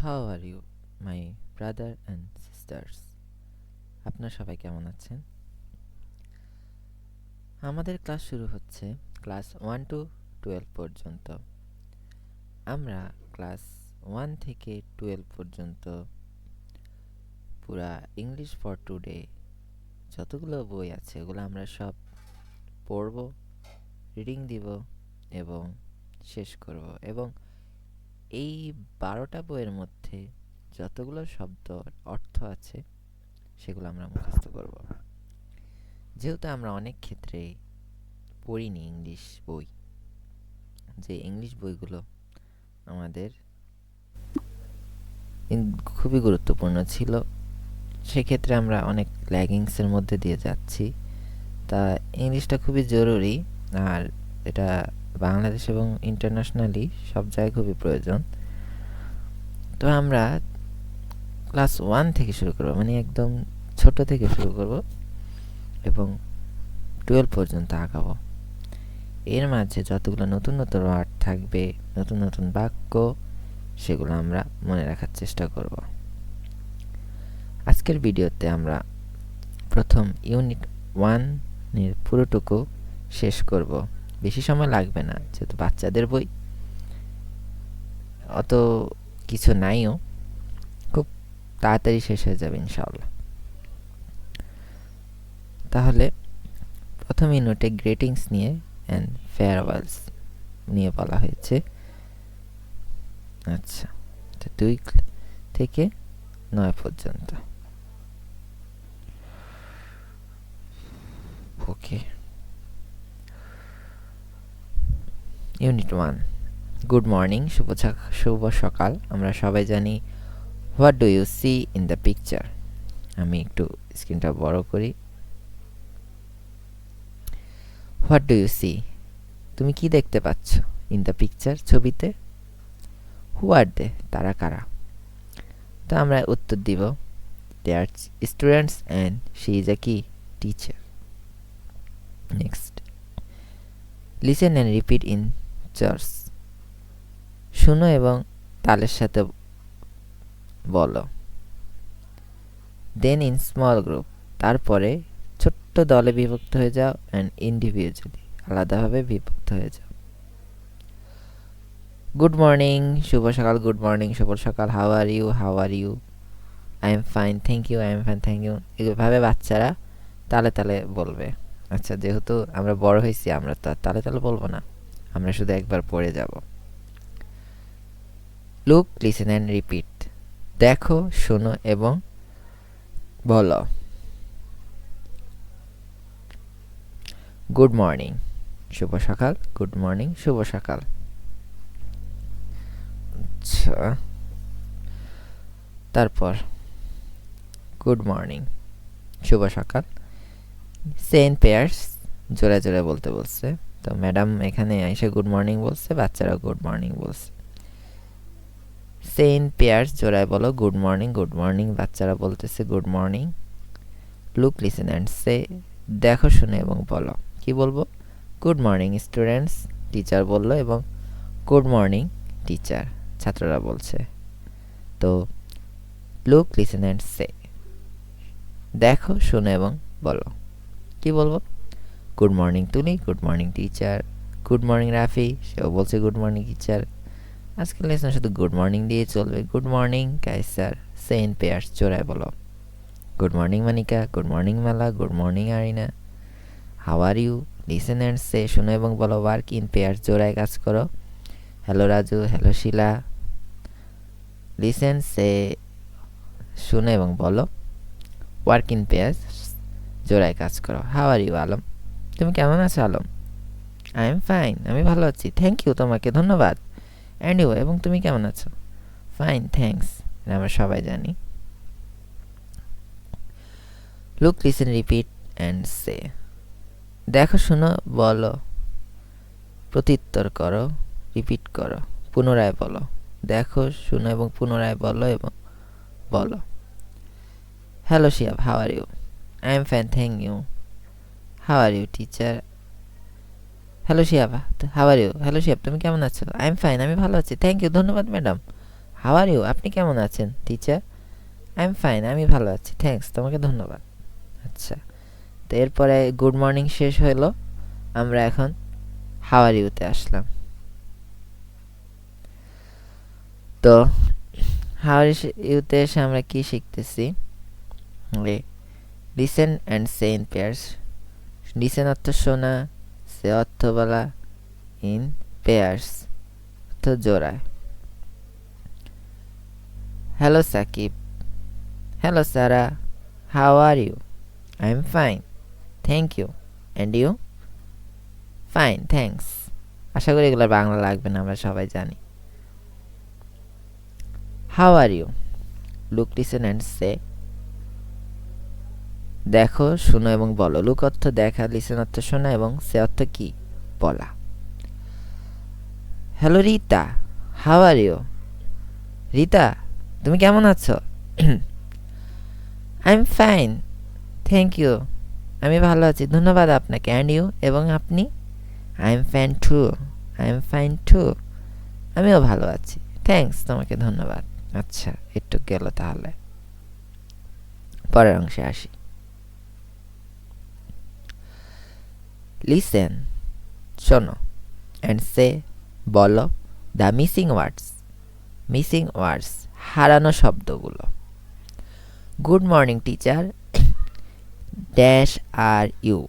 How are you, my brother and sisters? আপনারা সবাই কেমন আছেন? আমাদের ক্লাস শুরু হচ্ছে ক্লাস 1 টু 12 পর্যন্ত। আমরা ক্লাস 1 থেকে 12 পর্যন্ত পুরা ইংলিশ ফর টুডে যতগুলো বই আছে ওগুলো আমরা সব পড়ব, রিডিং দিব এবং শেষ করব। এবং এই 12টা বইয়ের মধ্যে যতগুলো শব্দ অর্থ আছে সেগুলো আমরা মুখস্থ করব। যেহেতু আমরা অনেক ক্ষেত্রে পড়িনি ইংলিশ বই, যে ইংলিশ বইগুলো আমাদের খুবই গুরুত্বপূর্ণ ছিল, সেক্ষেত্রে আমরা অনেক ল্যাগিংসের মধ্যে দিয়ে যাচ্ছি। তা ইংলিশটা খুবই জরুরি, আর এটা বাংলাদেশ এবং ইন্টারন্যাশনালি সব জায়গায় খুবই প্রয়োজন। তো আমরা ক্লাস 1 থেকে শুরু করব, মানে একদম ছোট থেকে শুরু করব এবং 12 পর্যন্ত আগাবো। এর মাঝে যতগুলো নতুন নতুন ওয়ার্ড থাকবে, নতুন নতুন বাক্য, সেগুলো আমরা মনে রাখার চেষ্টা করব। আজকের ভিডিওতে আমরা প্রথম ইউনিট 1 এর পুরোটুকু শেষ করব। বেশি সময় লাগবে না, যেহেতু বাচ্চাদের বই, অত কিছু নাইও, খুব তাড়াতাড়ি শেষ হয়ে যাবে ইনশাআল্লাহ। তাহলে প্রথম ইউনিটে গ্রিটিংস নিয়ে অ্যান্ড ফেয়ারওয়েলস নিয়ে বলা হয়েছে। আচ্ছা, 2 থেকে 9 পর্যন্ত। ওকে, ইউনিট 1, গুড মর্নিং, শুভ সকাল। আমরা সবাই জানি what do you see in the picture. আমি একটু স্ক্রিনটা বড় করি। হোয়াট ডু ইউ সি, তুমি কি দেখতে পাচ্ছ? ইন দ্য পিকচার, ছবিতে। হু আর দে, তারা কারা? তো আমরা উত্তর দিব they are students and she is a কি teacher. Next, listen and repeat in চার্স, শুনো এবং তালের সাথে বলো। দেন ইন স্মল গ্রুপ, তারপরে ছোট্ট দলে বিভক্ত হয়ে যাও, অ্যান্ড ইন্ডিভিজুয়ালি, আলাদাভাবে বিভক্ত হয়ে যাও। গুড মর্নিং, শুভ সকাল। গুড মর্নিং, শুভ সকাল। How are you, how are you. I am fine, thank you, I am fine, thank you. এইভাবে বাচ্চারা তালে তালে বলবে। আচ্ছা, যেহেতু আমরা বড় হয়েছি, আমরা তো আর তালে তালে বলবো না, আমরা শুধু একবার পড়ে যাব। লুক, লিসেন অ্যান্ড রিপিট, দেখো, শোনো এবং বলো। গুড মর্নিং, শুভ সকাল। গুড মর্নিং, শুভ সকাল। আচ্ছা, তারপর গুড মর্নিং, শুভ সকাল। সেন পেয়ার্স, জোরে জোরে বলতে বলছে। তো ম্যাডাম এখানে এসে গুড মর্নিং বলছে, বাচ্চারা গুড মর্নিং বলছে। সেন পেয়ার্স, জোরায় বলো গুড মর্নিং। গুড মর্নিং, বাচ্চারা বলতেছে good morning. Look, listen and say, দেখো, শুনে এবং বলো। কি বলবো? গুড মর্নিং স্টুডেন্টস, টিচার বললো, এবং গুড মর্নিং টিচার, ছাত্ররা বলছে। তো লুক, লিসেন অ্যান্ড সে, দেখো, শোনো এবং বলো। কি বলবো? Good morning Tuli, good morning teacher. Good morning Rafi, সেও বলছে গুড মর্নিং টিচার। আজকের লেসন শুধু গুড মর্নিং দিয়ে চলবে। গুড মর্নিং কাইসার, সেন পেয়ার্স, জোড়ায় বলো। Good morning Manika, good morning Mala, good morning Arina. How are you, listen and say, শোনো এবং বলো। ওয়ার্ক ইন পেয়ার্স, জোড়ায় কাজ করো। Hello Raju, hello Shila. Listen, say, শোনো এবং বলো। ওয়ার্ক ইন পেয়ার্স, জোড়ায় কাজ করো। হাউ আর ইউ আলম, তুমি কেমন আছো আলম? আই এম ফাইন, আমি ভালো আছি। থ্যাংক ইউ, তোমাকে ধন্যবাদ। অ্যান্ড ইউ, এবং তুমি কেমন আছো? ফাইন, থ্যাঙ্কস, আমরা সবাই জানি। Look, listen, repeat and say, দেখো, শোনো, বলো। প্রত্যুত্তর করো, রিপিট করো, পুনরায় বলো। দেখো, শোনো এবং পুনরায় বলো এবং বলো। Hello Shiyab, how are you? I am fine, thank you. How are you teacher? Hello Shiyab, how are you? Hello Shiyab, তুমি কেমন আছো? আই এম ফাইন, আমি ভালো আছি। থ্যাংক ইউ, ধন্যবাদ ম্যাডাম। হাউ আর ইউ, আপনি কেমন আছেন? টিচার, আই এম ফাইন, আমি ভালো আছি, থ্যাঙ্কস, তোমাকে ধন্যবাদ। আচ্ছা, তো এরপরে গুড মর্নিং শেষ হলো, আমরা এখন হাউ আর ইউতে আসলাম। তো হাউ আর ইউতে এসে আমরা কি শিখতেছি? Listen and say in pairs. Listen অর্থ শোনা, সে অর্থ বলা, ইন পেয়ার্স অর্থ জোড়ায়। Hello Sakib, hello Sara, how are you? I am fine, thank you, and you? Fine, thanks. আশা করি এগুলো বাংলা লাগবে না, আমরা সবাই জানি। How are you? Look, listen and say. দেখো, শুনো এবং বলো। লুক অর্থ দেখা, লিসেন অর্থ শোনা এবং সে অর্থ কি? বলা। Hello Rita, how are you? Rita, তুমি কেমন আছো? I am fine, thank you, আমি ভালো আছি, ধন্যবাদ আপনাকে, অ্যান্ড ইউ? এবং আপনি? I am fine too, I am fine too, আমিও ভালো আছি, থ্যাঙ্কস, তোমাকে ধন্যবাদ। আচ্ছা, একটু গেল, তাহলে পরের অংশে আসি। লিসেন, শোনো, অ্যান্ড সে, বলো, the missing words. Missing words, হারানো শব্দগুলো। Good morning teacher, dash are you.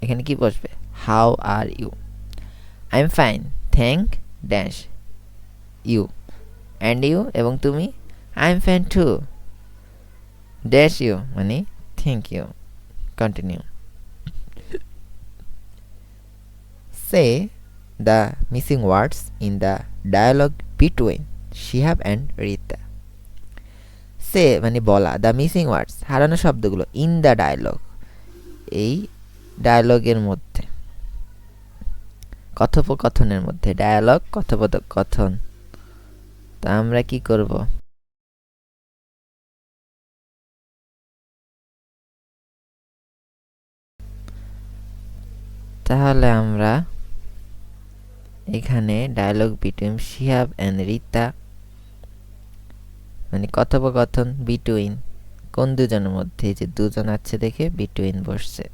এখানে কি বসবে? How are you? I am fine, thank dash you, and you? এবং তুমি? I am fine too, dash you, মানে thank you. Continue. Say the missing words in the dialogue between Shihab and Rita. Say মানে বলা, the missing words হারানো শব্দগুলো, in the dialogue এই ডায়ালগের মধ্যে, কথোপকথনের মধ্যে। ডায়ালগ কথোপকথন। তা আমরা কি করব? তাহলে আমরা এখানে dialogue between Shihab and Rita মানে কথোপকথন বিটুইন কোন দুজনের মধ্যে, যে দুজন আছে দেখে বিটুইন বসছে।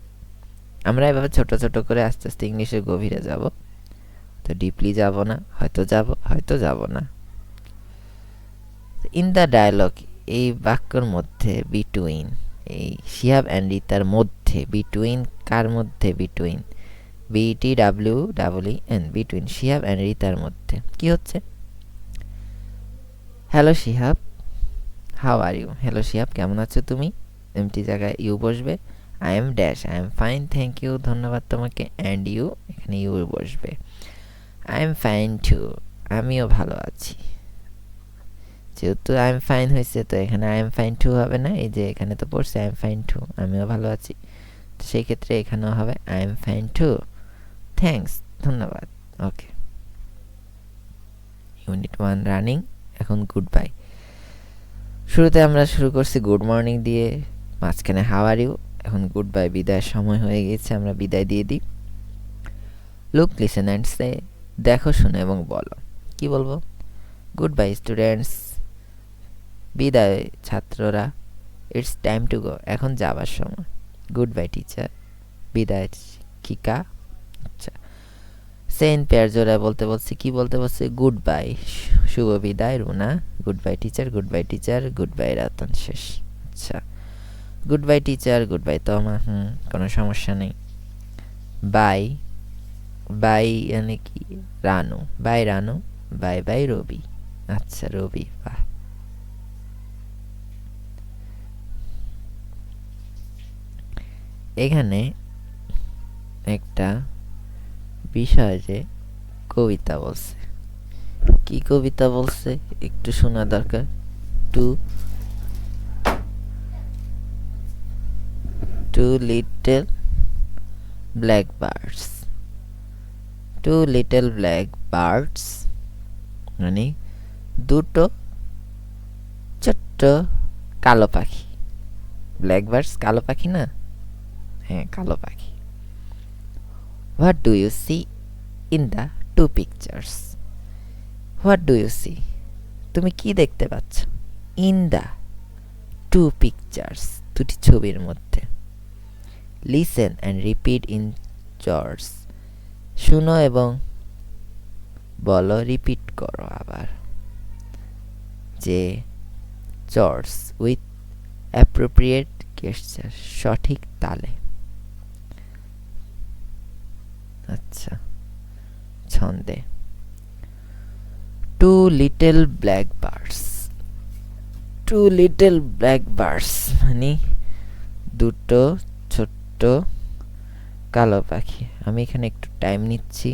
আমরা এভাবে ছোট ছোট করে আস্তে আস্তে ইংলিশের গভীরে যাব, তো ডিপলি যাব না, হয়তো যাব, হয়তো যাব না। ইন দ্য ডায়ালগ এই বাক্যর মধ্যে, বিটুইন এই শিহাব অ্যান্ড রিতার মধ্যে, বিটুইন কার মধ্যে? Between BTWEEN, between Shihab and রিতার মধ্যে কি হচ্ছে? Hello Shihab, how are you? Hello Shihab, কেমন আছো তুমি? এমটি জায়গায় ইউ বসবে। I am dash, I am fine, thank you, ধন্যবাদ তোমাকে, অ্যান্ড ইউ? এখানে ইউ বসবে। আই এম ফাইন টু, আমিও ভালো আছি। যেহেতু আই এম ফাইন হয়েছে, তো এখানে আই এম ফাইন টু হবে না, এই যে এখানে তো পড়ছে আই এম ফাইন টু, আমিও ভালো আছি, তো সেই ক্ষেত্রে এখানেও হবে I am fine too, thanks, ধন্যবাদ। Okay, unit 1 running. এখন গুড বাই। শুরুতে আমরা শুরু করছি গুড মর্নিং দিয়ে, মাঝখানে হাউ আর ইউ, এখন গুড বাই, বিদায়ের সময় হয়ে গেছে, আমরা বিদায় দিয়ে দিই। লুক, লিসেন অ্যান্ড সে, দেখো, শুনো এবং বলো। কি বলবো? গুড বাই স্টুডেন্টস, বিদায় ছাত্ররা। ইটস টাইম টু গো, এখন যাবার সময়। গুড বাই টিচার, বিদায় শিক্ষিকা। আচ্ছা, সেন পেয়ার জোড়া বলতে বলছি, কি বলতে বলছি? গুড বাই, শুভ বিদায় Runa, good bye teacher, good bye teacher, good bye Ratan, শেষ। আচ্ছা, good bye teacher, good bye তোমা, কোনো সমস্যা নেই। বাই, বাই মানে কি? Ranu, bye Ranu, bye bye Rabi. আচ্ছা, রবি, বাহ। এখানে একটা বিষয়, যে কবিতা বলছে। কি কবিতা বলছে একটু শোনা দরকার। Two little black birds, two little black birds মানে দুটো ছোট্ট কালো পাখি। ব্ল্যাক বার্ডস কালো পাখি না? হ্যাঁ, কালো পাখি। What do you see in the two pictures? What do you see, তুমি কি দেখতে পাচ্ছ? ইন দ্য টু পিকচার্স, দুটি ছবির মধ্যে। লিসেন অ্যান্ড রিপিট ইন চর্স, শুনো এবং বলো, রিপিট করো আবার। যে চর্স উইথ অ্যাপ্রোপ্রিয়েট গেস্টার, সঠিক তালে। আচ্ছা, ছন্দে। Two little black birds, two little black birds মানে দুটো ছোট্ট কালো পাখি। আমি এখানে একটু টাইম নিচ্ছি,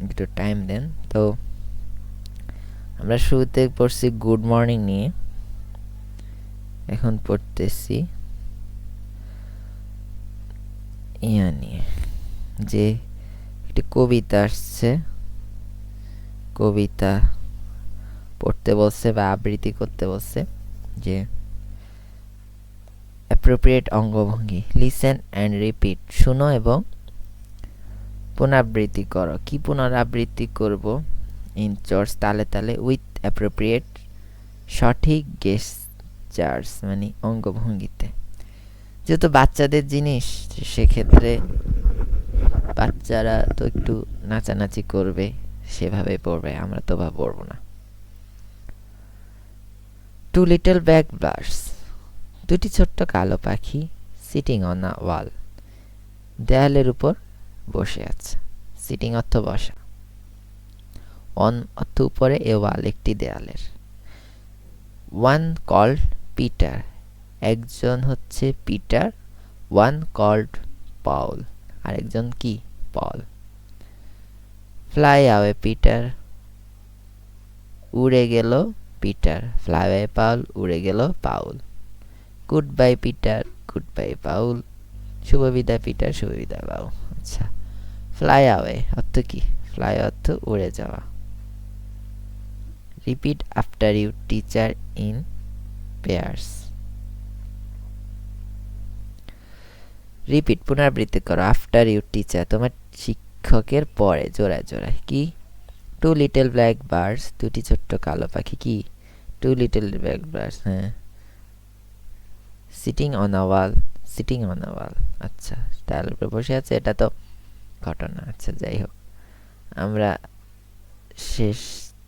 একটু টাইম দেন। তো আমরা শুরুতে পড়ছি গুড মর্নিং নিয়ে, এখন পড়তেছি ইয়া নিয়ে, যে একটি কবিতা আসছে, কবিতা পড়তে বলছে বা আবৃত্তি করতে বলছে। যে অ্যাপ্রোপ্রিয়েট অঙ্গভঙ্গি, লিসেন অ্যান্ড রিপিট, শুনো এবং পুনরাবৃত্তি করো। কি পুনরাবৃত্তি করব? ইন চর্স, তালে তালে, উইথ অ্যাপ্রোপ্রিয়েট, সঠিক গেস্টার্স মানে অঙ্গভঙ্গিতে। যেহেতু বাচ্চাদের জিনিস, সেক্ষেত্রে বাচ্চারা তো একটু নাচানাচি করবে, সেভাবে পড়বে, আমরা তো বা পড়বো না। টু লিটল ব্ল্যাক বার্ডস, দুটি ছোট্ট কালো পাখি, সিটিং অন আ ওয়াল, দেয়ালের উপর বসে আছে। সিটিং অর্থ বসা, অন অর্থ উপরে, এ ওয়াল একটি দেয়ালের। ওয়ান কল্ড পিটার, একজন হচ্ছে পিটার। ওয়ান কল্ড পাউল, আরেকজন কি? পল। ফ্লাই আওয়ে পিটার, উড়ে গেল পিটার। ফ্লাই আওয়ে পাউল, উড়ে গেল Paul. Good bye Peter, good bye Paul. শুভ বিদায় পিটার, শুভ বিদায় পাউল। আচ্ছা, ফ্লাই আওয়ে অর্থ কি? ফ্লাই অর্থ উড়ে যাওয়া। Repeat after you teacher in pairs, repeat পুনরাবৃত্তি করো। আফটার ইউ টিচার, তোমার শিক্ষকের পরে, জোড়ায় জোড়ায়। কি? টু লিটল ব্ল্যাক বার্ডস, দুটি ছোট্ট কালো পাখি। কি? টু লিটল ব্ল্যাক বার্ডস, হ্যাঁ। Sitting on a wall, sitting on a wall, আচ্ছা, তার উপরে বসে আছে, এটা তো ঘটনা। আচ্ছা, যাই হোক, আমরা শেষ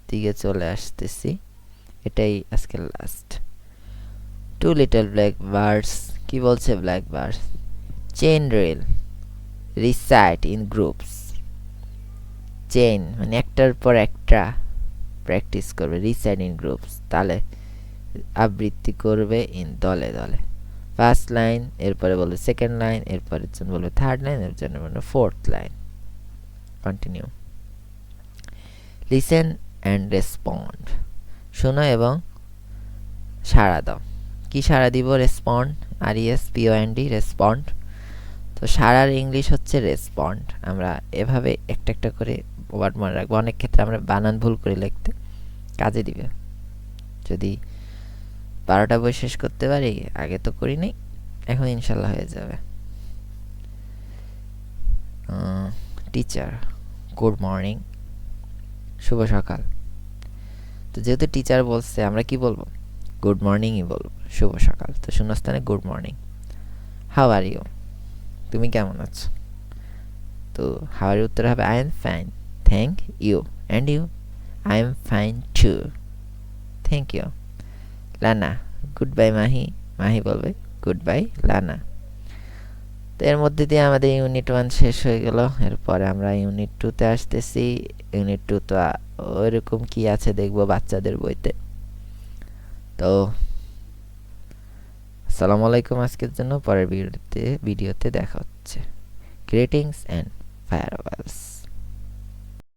দিকে চলে আসতেছি, এটাই আজকে last. Two little black birds, কি বলছে? Black birds chain rail recite in groups, chain মানে একটার পর একটা প্র্যাকটিস করবে, রিসাইট ইন গ্রুপস তাহলে আবৃত্তি করবে, ইন দলে দলে। ফার্স্ট লাইন, এরপরে বলবে সেকেন্ড লাইন, এরপরের জন্য বলবে থার্ড লাইন, এর জন্য বলবে fourth line. Continue. Listen and respond, শোনো এবং সাড়া দাও। কি সাড়া দিব? Respond, RESPOND, respond. তো সাড়ার ইংলিশ হচ্ছে রেসপন্ড। আমরা এভাবে একটা একটা করে ওয়ার্ড মনে রাখবো। অনেক ক্ষেত্রে আমরা বানান ভুল করে লিখতে, কাজে দিবে। যদি 12টা বই শেষ করতে পারি, আগে তো করিনি, এখন ইনশাল্লাহ হয়ে যাবে। টিচার, গুড মর্নিং, শুভ সকাল। তো যেহেতু টিচার বলছে, আমরা কি বলবো? গুড মর্নিংই বলবো, শুভ সকাল। তো শূন্যস্থানে good morning. How are you, তুমি কেমন আছো? তো হাউ আর ইউ উত্তর হবে I am fine, thank you. And you? I am fine too, thank you. Lana, good bye Mahi, Mahi বলবে গুড বাই লানা। তো এর মধ্যে দিয়ে আমাদের ইউনিট 1 শেষ হয়ে গেল। এরপরে আমরা ইউনিট 2-তে আসতেছি। ইউনিট 2 তো ওইরকম কি আছে দেখবো বাচ্চাদের বইতে। তো আসসালামু আলাইকুম আজকের জন্য। পরের ভিডিওতে দেখা হচ্ছে। Greetings and ফায়ারওয়েলস।